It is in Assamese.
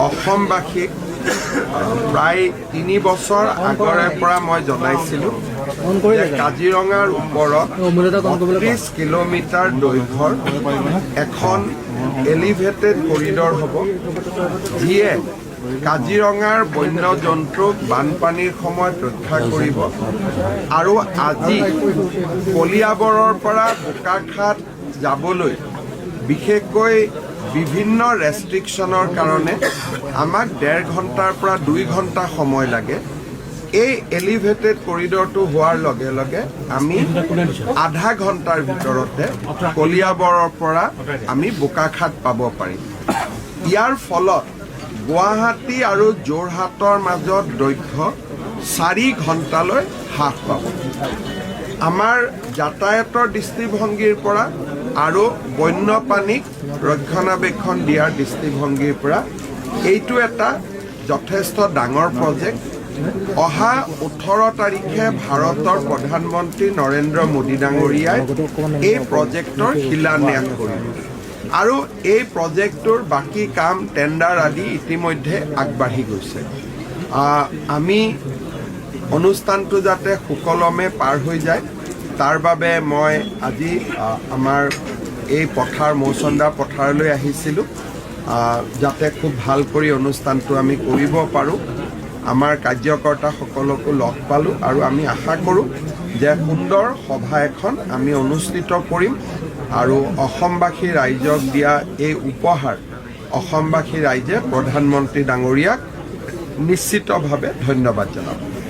অসমবাসীক প্ৰায় ৩ বছৰ আগৰে পৰা মই জনাইছিলোঁ যে কাজিৰঙাৰ ওপৰত ৩০ কিলোমিটাৰ দৈৰ্ঘ্যৰ এখন এলিভেটেড কৰিডৰ হ'ব, যিয়ে কাজিৰঙাৰ বন্য জন্তুক বানপানীৰ সময়ত ৰক্ষা কৰিব। আৰু আজি কলিয়াবৰৰ পৰা বোকাখাট যাবলৈ বিশেষকৈ বিভিন্ন ৰেষ্ট্ৰিকশ্যনৰ কাৰণে আমাক ১.৫ ঘণ্টাৰ পৰা ২ ঘণ্টা সময় লাগে। এই এলিভেটেড কৰিডৰটো হোৱাৰ লগে লগে আমি আধা ঘণ্টাৰ ভিতৰতে কলিয়াবৰৰ পৰা আমি বোকাখাট পাব পাৰিম। ইয়াৰ ফলত গুৱাহাটী আৰু যোৰহাটৰ মাজত দৈৰ্ঘ্য ৪ ঘণ্টালৈ হ্ৰাস পাব। আমাৰ যাতায়াতৰ দৃষ্টিভংগীৰ পৰা আৰু বন্যপ্ৰাণীক ৰক্ষণাবেক্ষণ দিয়াৰ দৃষ্টিভংগীৰ পৰা এইটো এটা যথেষ্ট ডাঙৰ প্ৰজেক্ট। অহা ১৮ তাৰিখে ভাৰতৰ প্ৰধানমন্ত্ৰী নৰেন্দ্ৰ মোদী ডাঙৰীয়াই এই প্ৰজেক্টৰ শিলান্যাস কৰিব আৰু এই প্ৰজেক্টটোৰ বাকী কাম টেণ্ডাৰ আদি ইতিমধ্যে আগবাঢ়ি গৈছে। আমি অনুষ্ঠানটো যাতে সুকলমে পাৰ হৈ যায় তাৰ বাবে মই আজি আমাৰ এই পথাৰ মৌচন্দা পথাৰলৈ আহিছিলোঁ, যাতে খুব ভাল কৰি অনুষ্ঠানটো আমি কৰিব পাৰোঁ। আমাৰ কাৰ্যকৰ্তাসকলকো লগ পালোঁ আৰু আমি আশা কৰোঁ যে সুন্দৰ সভা এখন আমি অনুষ্ঠিত কৰিম আৰু অসমবাসী ৰাইজক দিয়া এই উপহাৰ অসমবাসী ৰাইজে প্ৰধানমন্ত্ৰী ডাঙৰীয়াক নিশ্চিতভাৱে ধন্যবাদ জনাব।